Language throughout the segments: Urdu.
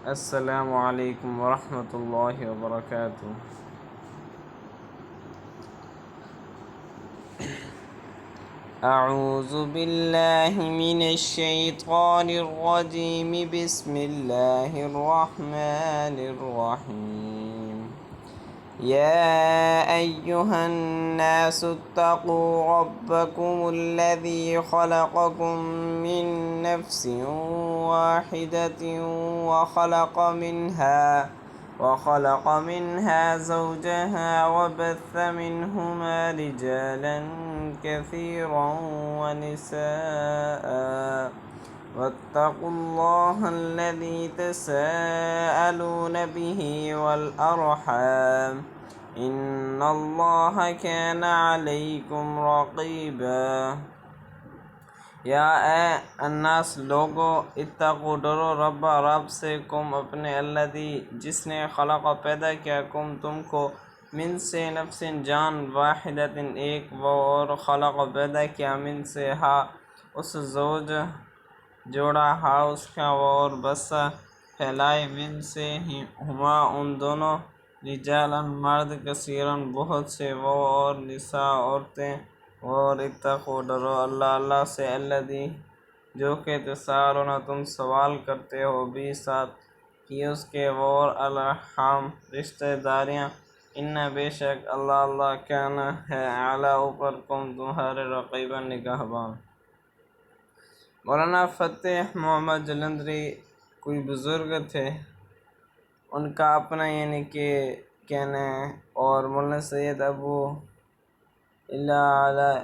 السلام علیکم ورحمۃ اللہ وبرکاتہ۔ اعوذ باللہ من الشیطان الرجیم، بسم اللہ الرحمن الرحیم۔ یا ایہا الناس اتقوا ربکم الذی خلقکم من نفس واحدۃ وخلق منها زوجها وبث منهما رجالا كثيرا ونساء واتقوا الله الذي تساءلون به والأرحام إن الله كان عليكم رقيبا۔ یا اے الناس لوگو، اتقوا ڈرو رب سے، کم اپنے الذی جس نے خلق پیدا کیا کم تم کو، من سے نفس جان، واحدۃ ایک، اور خلق پیدا کیا من سے ہا اس زوج جوڑا، ہا اس کا، اور بس پھیلائے من سے ہما ان دونوں، رجالا مرد، کثیرن بہت سے، اور نساء عورتیں، اور اتقوا ڈرو اللہ سے، الذی جو کہ تساءلون تم سوال کرتے ہو، بھی ساتھ کی اس کے، اور الارحام رشتہ داریاں، ان بے شک اللہ کان ہے، اعلیٰ اوپر، کم تمہارے، رقیبا نگہبان۔ مولانا فتح محمد جلندری کوئی بزرگ تھے، ان کا اپنا کہ کہنا ہے، اور مولانا سید ابو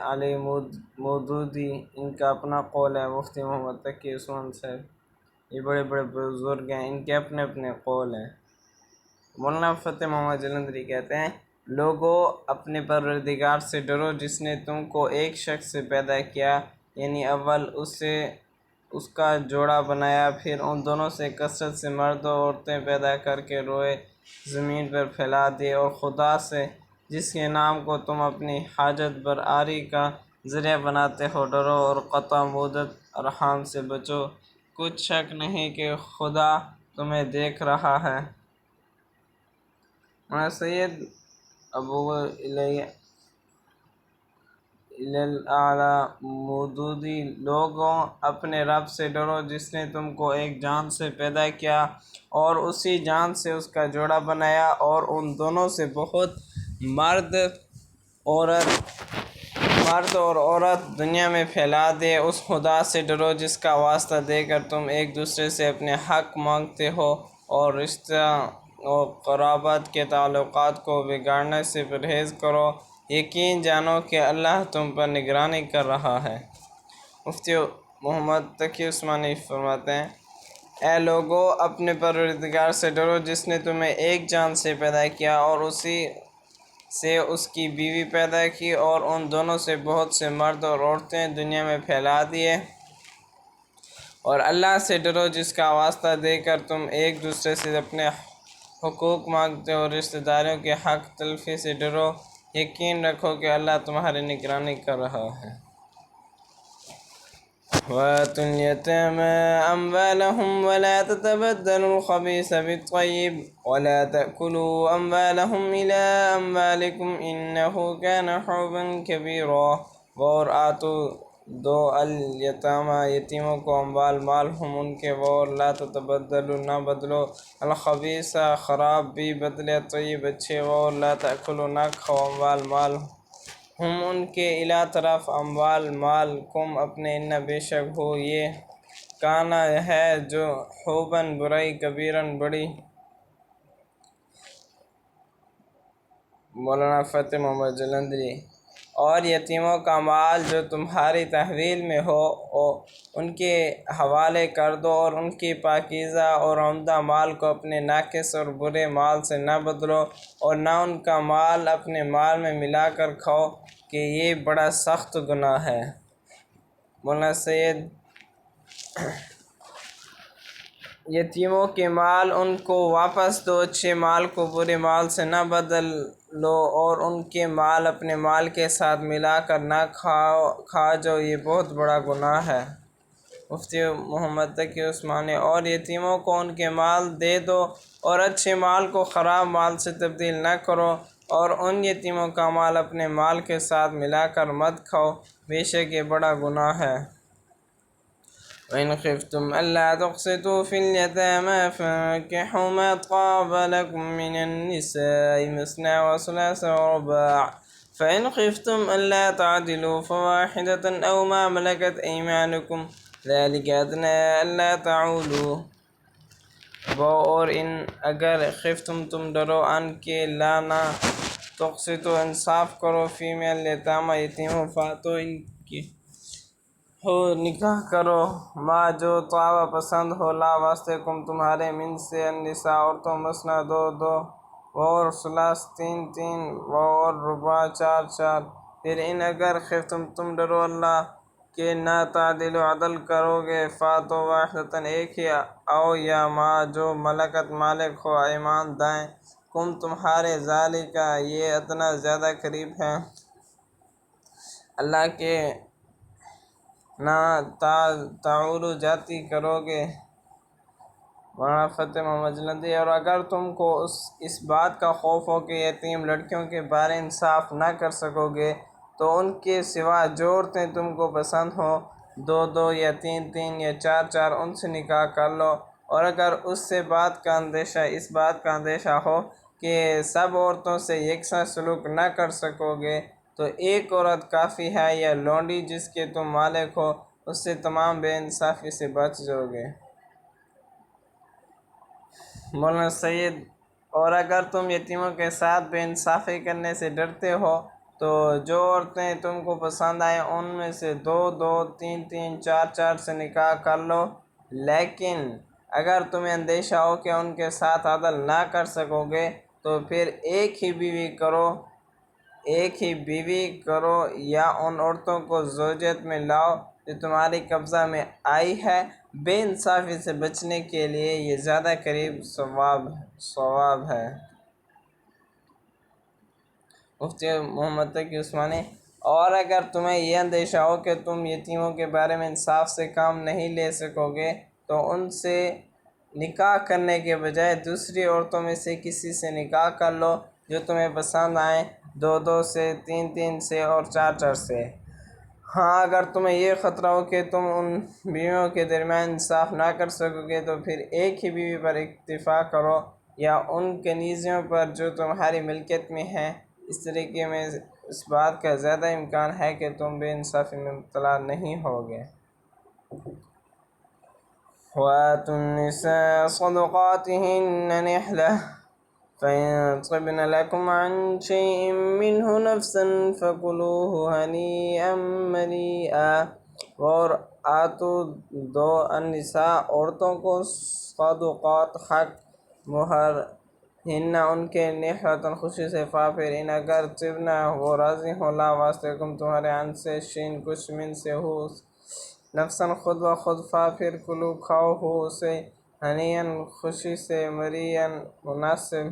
علی مودودی ان کا اپنا قول ہے، مفتی محمد تقی عثمان صاحب، یہ بڑے بڑے بزرگ ہیں، ان کے اپنے اپنے قول ہیں۔ مولانا فتح محمد جلندری کہتے ہیں، لوگو اپنے پروردگار سے ڈرو جس نے تم کو ایک شخص سے پیدا کیا، یعنی اول اس کا جوڑا بنایا، پھر ان دونوں سے کثرت سے مرد و عورتیں پیدا کر کے روئے زمین پر پھیلا دیے، اور خدا سے جس کے نام کو تم اپنی حاجت برآری کا ذریعہ بناتے ہو ڈرو، اور قطع مدت ارحام سے بچو، کچھ شک نہیں کہ خدا تمہیں دیکھ رہا ہے۔ سید ابو اعلیٰ مودودی، لوگوں اپنے رب سے ڈرو جس نے تم کو ایک جان سے پیدا کیا، اور اسی جان سے اس کا جوڑا بنایا، اور ان دونوں سے بہت مرد اور عورت دنیا میں پھیلا دے، اس خدا سے ڈرو جس کا واسطہ دے کر تم ایک دوسرے سے اپنے حق مانگتے ہو، اور رشتہ اور قرابت کے تعلقات کو بگاڑنے سے پرہیز کرو، یقین جانو کہ اللہ تم پر نگرانی کر رہا ہے۔ مفتی محمد تقی عثمانی فرماتے ہیں، اے لوگو اپنے پروردگار سے ڈرو جس نے تمہیں ایک جان سے پیدا کیا، اور اسی سے اس کی بیوی پیدا کی، اور ان دونوں سے بہت سے مرد اور عورتیں دنیا میں پھیلا دیے، اور اللہ سے ڈرو جس کا واسطہ دے کر تم ایک دوسرے سے اپنے حقوق مانگتے ہو، رشتہ داروں کے حق تلفی سے ڈرو، یقین رکھو کہ اللہ تمہاری نگرانی کر رہا ہے۔ وَآتُوا الْيَتَامَىٰ أَمْوَالَهُمْ وَلَا تَتَبَدَّلُوا الْخَبِيثَ بِالطَّيِّبِ وَلَا تَأْكُلُوا أَمْوَالَهُمْ إِلَىٰ أَمْوَالِكُمْ إِنَّهُ كَانَ حُوبًا كَبِيرًا۔ اور دو الیتامى یتیموں کو اموال مال ہم ان کے، اور لا تتبدلوا نہ بدلو، الخبیث خراب بھی بدلے طیب اچھے، اور لا تأکلوا نہ کھاؤ اموال مال ہم ان کے، الا طرف اموال مال کم اپنے، ان بے شک ہو یہ، کانا ہے جو، حوباً برائی، کبیراً بڑی۔ مولانا فتح محمد جلندری، اور یتیموں کا مال جو تمہاری تحویل میں ہو ان کے حوالے کر دو، اور ان کی پاکیزہ اور عمدہ مال کو اپنے ناقص اور برے مال سے نہ بدلو، اور نہ ان کا مال اپنے مال میں ملا کر کھاؤ کہ یہ بڑا سخت گناہ ہے۔ مولانا سید، یتیموں کے مال ان کو واپس دو، اچھے مال کو برے مال سے نہ بدل لو، اور ان کے مال اپنے مال کے ساتھ ملا کر نہ کھا جاؤ، یہ بہت بڑا گناہ ہے۔ مفتی محمد تقی عثمانی۔ اور یتیموں کو ان کے مال دے دو اور اچھے مال کو خراب مال سے تبدیل نہ کرو، اور ان یتیموں کا مال اپنے مال کے ساتھ ملا کر مت کھاؤ، بے شک یہ بڑا گناہ ہے۔ وَإِنْ خِفْتُمْ أَلَّا تُقْسِطُوا فِي الْيَتَامَىٰ فَانكِحُوا مَا طَابَ لَكُم مِّنَ النِّسَاءِ مَثْنَىٰ وَثُلَاثَ وَرُبَاعَ فَإِنْ خِفْتُمْ أَلَّا تَعْدِلُوا فَوَاحِدَةً أَوْ مَا مَلَكَتْ أَيْمَانُكُمْ ذَٰلِكَ أَدْنَىٰ أَلَّا تَعُولُوا۔ اور اگر خفتم تم ڈرو ان کے لانا تقسطوا انصاف کرو فی میں الیتامی یتیموں فاتو ان کی ہو نکاح کرو ما جو طاب پسند ہو لا واسطے کم تمہارے من سے النساء عورتوں مثنیٰ دو دو اور ثلاث تین تین اور رباع چار چار۔ پھر ان اگر خفتم تم ڈرو اللہ کہ نہ تعدل عدل کرو گے فاتو واحدۃ ایک ہی او یا ما جو ملکت مالک ہو ایمان دائیں کم تمہارے ذالک یہ ادنا زیادہ قریب ہے اللہ کے نہ تعولو جاتی کرو گے۔ مولانا فتح محمد جلندی۔ اور اگر تم کو اس بات کا خوف ہو کہ یتیم لڑکیوں کے بارے انصاف نہ کر سکو گے تو ان کے سوا جو عورتیں تم کو پسند ہوں دو دو یا تین تین یا چار چار ان سے نکاح کر لو۔ اور اگر اس بات کا اندیشہ ہو کہ سب عورتوں سے یکساں سلوک نہ کر سکو گے تو ایک عورت کافی ہے یا لونڈی جس کے تم مالک ہو اس سے تمام بے انصافی سے بچ جاؤ گے۔ مولانا سید۔ اور اگر تم یتیموں کے ساتھ بے انصافی کرنے سے ڈرتے ہو تو جو عورتیں تم کو پسند آئیں ان میں سے دو دو تین تین چار چار سے نکاح کر لو، لیکن اگر تمہیں اندیشہ ہو کہ ان کے ساتھ عدل نہ کر سکو گے تو پھر ایک ہی بیوی کرو یا ان عورتوں کو زوجیت میں لاؤ جو تمہاری قبضہ میں آئی ہے۔ بے انصافی سے بچنے کے لیے یہ زیادہ قریب صواب ہے۔ مفتی محمد تقی عثمانی۔ اور اگر تمہیں یہ اندیشہ ہو کہ تم یتیموں کے بارے میں انصاف سے کام نہیں لے سکو گے تو ان سے نکاح کرنے کے بجائے دوسری عورتوں میں سے کسی سے نکاح کر لو جو تمہیں پسند آئیں، دو دو سے تین تین سے اور چار چار سے۔ ہاں اگر تمہیں یہ خطرہ ہو کہ تم ان بیویوں کے درمیان انصاف نہ کر سکو گے تو پھر ایک ہی بیوی پر اکتفا کرو یا ان کنیزیوں پر جو تمہاری ملکیت میں ہیں۔ اس طریقے میں اس بات کا زیادہ امکان ہے کہ تم بے انصافی میں مبتلا نہیں ہوگے۔ وَآتُوا النِّسَاءَ صَدُقَاتِهِنَّ نِحْلَةً فَإِن طِبْنَ لَكُمْ عَن شَيْءٍ مِّنْهُ نَفْسًا فَكُلُوهُ ہَنِیئًا مَرِیئًا۔ اور آتو دو النساء عورتوں کو صدقات حق مہر ہن ان کے نحلۃ خوشی سے پھر ان اگر طبن وہ راضی ہو لا واسطے کم تمہارے عن سے شین کچھ من سے ہو نفساً خود بخود پھر کلو کھاؤ ہو اسے ہنیئن خوشی سے مریئن مناسب۔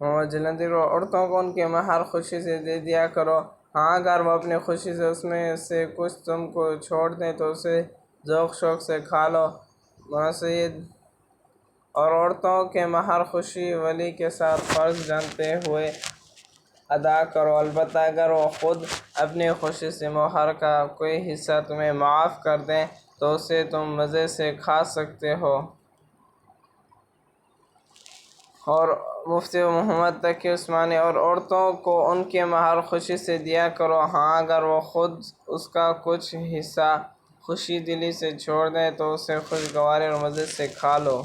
محمد جلندی۔ عورتوں کو ان کے مہر خوشی سے دے دیا کرو، ہاں اگر وہ اپنی خوشی سے اس میں سے کچھ تم کو چھوڑ دیں تو اسے ذوق شوق سے کھا لو۔ مولانا سید۔ اور عورتوں کے مہر خوشی ولی کے ساتھ فرض جانتے ہوئے ادا کرو، البتہ اگر وہ خود اپنی خوشی سے مہر کا کوئی حصہ تمہیں معاف کر دیں تو اسے تم مزے سے کھا سکتے ہو۔ اور مفتی محمد تقی عثمانی۔ اور عورتوں کو ان کے مہر خوشی سے دیا کرو، ہاں اگر وہ خود اس کا کچھ حصہ خوشی دلی سے چھوڑ دیں تو اسے خوشگواری اور مزے سے کھا لو۔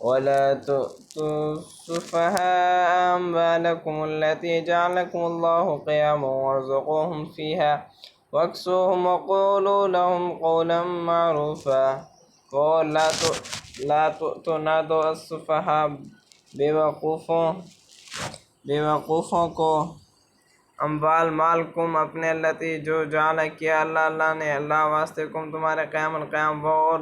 وَلَا تُؤْتُوا السُّفَهَاءَ أَمْوَالَكُمُ الَّتِي جَعَلَ لَكُمُ اللَّهُ قِيَامًا وَارْزُقُوهُمْ فِيهَا وَاكْسُوهُمْ وَقُولُوا لَهُمْ قَوْلًا مَّعْرُوفًا۔ لا تؤتوا نہ دو السفہاء بے وقوفوں کو اموال مال کم اپنے التی جو جعل کیا اللہ نے اللہ واسطے کم تمہارے قیام اور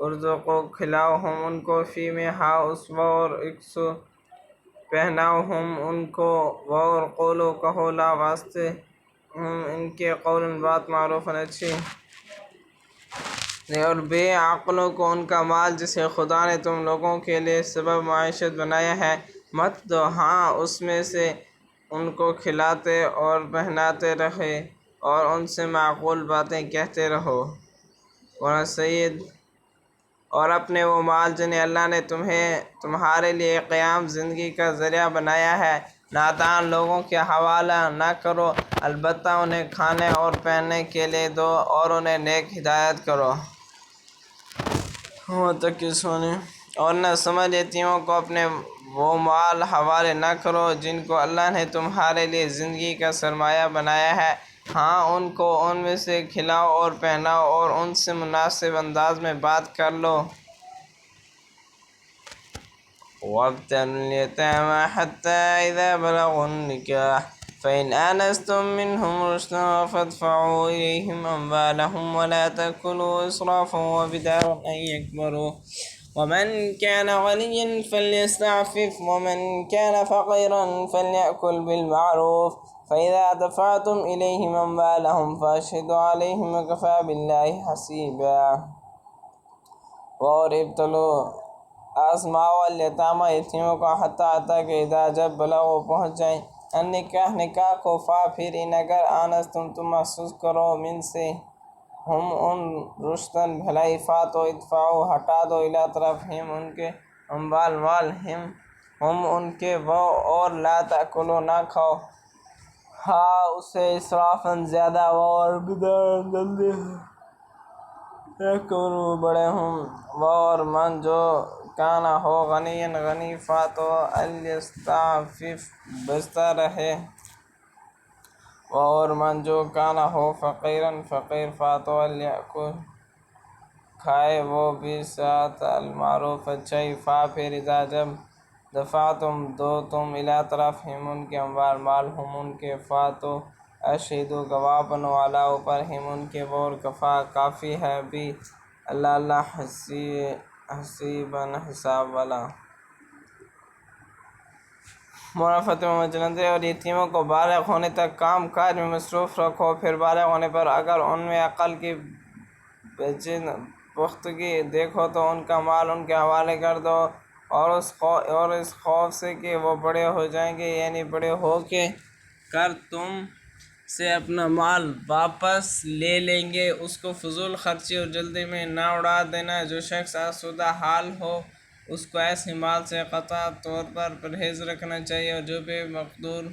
ارزقو کھلاؤ ہم ان کو فی میں ہاں اس اور اکسو پہناؤ ہم ان کو اور قولو کہو لا واسطے ہم ان کے قول بات معروف اچھی۔ اور بے عقلوں کو ان کا مال جسے خدا نے تم لوگوں کے لیے سبب معیشت بنایا ہے مت دو، ہاں اس میں سے ان کو کھلاتے اور پہناتے رہے اور ان سے معقول باتیں کہتے رہو۔ قرآن سید اور اپنے وہ مال جنہیں اللہ نے تمہارے لیے قیام زندگی کا ذریعہ بنایا ہے نادان لوگوں کے حوالہ نہ کرو، البتہ انہیں کھانے اور پہننے کے لیے دو اور انہیں نیک ہدایت کرو۔ اور نہ سمجھ یتیموں کو اپنے وہ مال حوالے نہ کرو جن کو اللہ نے تمہارے لیے زندگی کا سرمایہ بنایا ہے، ہاں ان کو ان میں سے کھلاؤ اور پہناؤ اور ان سے مناسب انداز میں بات کر لو۔ وابتلوا اليتامى حتى إذا بلغوا النكاح فإن آنستم منهم رشدا فادفعوا إليهم أموالهم ولا تأكلوا إسرافا وبدارا أن يكبروا ومن كان غنيا فليستعفف ومن كان فقيرا فليأكل بالمعروف فإذا دفعتم إليهم أموالهم فأشهدوا عليهم وكفى بالله حسيبا۔ اور ابتلوا آزماؤ الیتامى یتیموں کو حتیٰ کہ اذا جب بلغوا پہنچ جائیں نکاح کو پھر ان اگر آنستم تم محسوس کرو من سے ہم ان رشدن بھلائی فاتو ادفعوا ہٹا دو الی طرف ہم ان کے اموال مال ہم ان کے وہ اور لا تأکلوا نہ کھاؤ ہاں اسے اسرافاً زیادہ اور بدارا جلدی کرو بڑے ہوں وہ اور من جو کانا ہو غنی فاتو الیستعفف بچتا رہے وہ اور من جو کانا ہو فقیرن فقیر فاتو الیأکل کھائے وہ بھی ساتھ المعروف اچھائی پھر اذا جب دفعتم دو تم الی طرف ہم ان کے اموال مال ہم ان کے فاتو اشہدوا گواہ بنو علی اوپر ہم ان کے وہ اور کفا کافی ہے بھی اللہ حسیباً حساب والا۔ مرافعت جلندے اور یتیموں کو بالغ ہونے تک کام کاج میں مصروف رکھو، پھر بالغ ہونے پر اگر ان میں عقل کی پختگی دیکھو تو ان کا مال ان کے حوالے کر دو اور اس خوف سے کہ وہ بڑے ہو جائیں گے یعنی بڑے ہو کے کر تم سے اپنا مال واپس لے لیں گے، اس کو فضول خرچی اور جلدی میں نہ اڑا دینا۔ جو شخص آسودہ حال ہو اس کو ایسے مال سے قطعی طور پر پرہیز رکھنا چاہیے، اور جو بے مقدور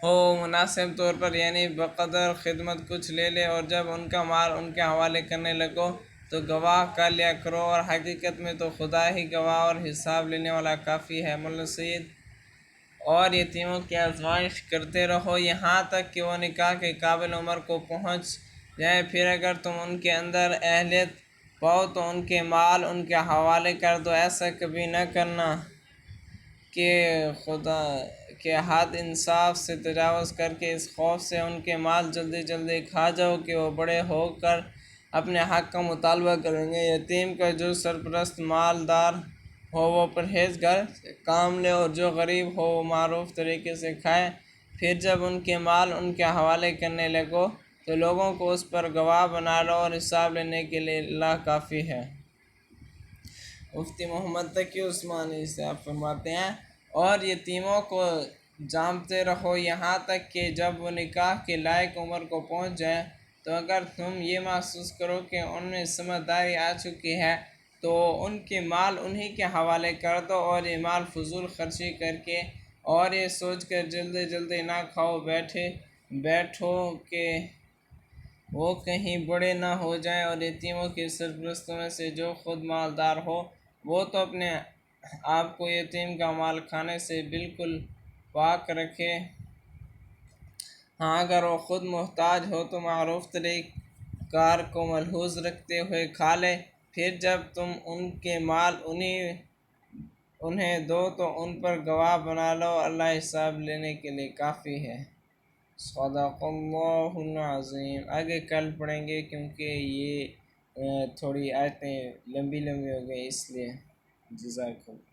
ہو مناسب طور پر یعنی بقدر خدمت کچھ لے لے، اور جب ان کا مال ان کے حوالے کرنے لگو تو گواہ کر لیا کرو، اور حقیقت میں تو خدا ہی گواہ اور حساب لینے والا کافی ہے۔ مولانا سید اور یتیموں کی آزمائش کرتے رہو یہاں تک کہ وہ نکاح کے قابل عمر کو پہنچ جائیں، پھر اگر تم ان کے اندر اہلیت پاؤ تو ان کے مال ان کے حوالے کر دو۔ ایسا کبھی نہ کرنا کہ خدا کے حد انصاف سے تجاوز کر کے اس خوف سے ان کے مال جلدی کھا جاؤ کہ وہ بڑے ہو کر اپنے حق کا مطالبہ کریں گے۔ یتیم کا جو سرپرست مالدار ہو وہ پرہیزگار سے کام لے، اور جو غریب ہو وہ معروف طریقے سے کھائے، پھر جب ان کے مال ان کے حوالے کرنے لگو تو لوگوں کو اس پر گواہ بنا لو، اور حساب لینے کے لیے اللہ کافی ہے۔ مفتی محمد تقی عثمانی سے آپ فرماتے ہیں اور یتیموں کو جانتے رہو یہاں تک کہ جب وہ نکاح کے لائق عمر کو پہنچ جائیں، تو اگر تم یہ محسوس کرو کہ ان میں سمجھداری آ چکی ہے تو ان کے مال انہی کے حوالے کر دو، اور یہ مال فضول خرچی کر کے اور یہ سوچ کر جلدی نہ کھاؤ بیٹھو کہ وہ کہیں بڑے نہ ہو جائیں، اور یتیموں کے سرپرستوں میں سے جو خود مالدار ہو وہ تو اپنے آپ کو یتیم کا مال کھانے سے بالکل پاک رکھے، ہاں اگر وہ خود محتاج ہو تو معروف طریق کار کو ملحوظ رکھتے ہوئے کھا لے، پھر جب تم ان کے مال انہیں دو تو ان پر گواہ بنا لو، اللہ حساب لینے کے لیے کافی ہے۔ صدق اللہ العظیم۔ آگے کل پڑھیں گے کیونکہ یہ تھوڑی آیتیں لمبی ہو گئی اس لیے۔ جزاک اللہ۔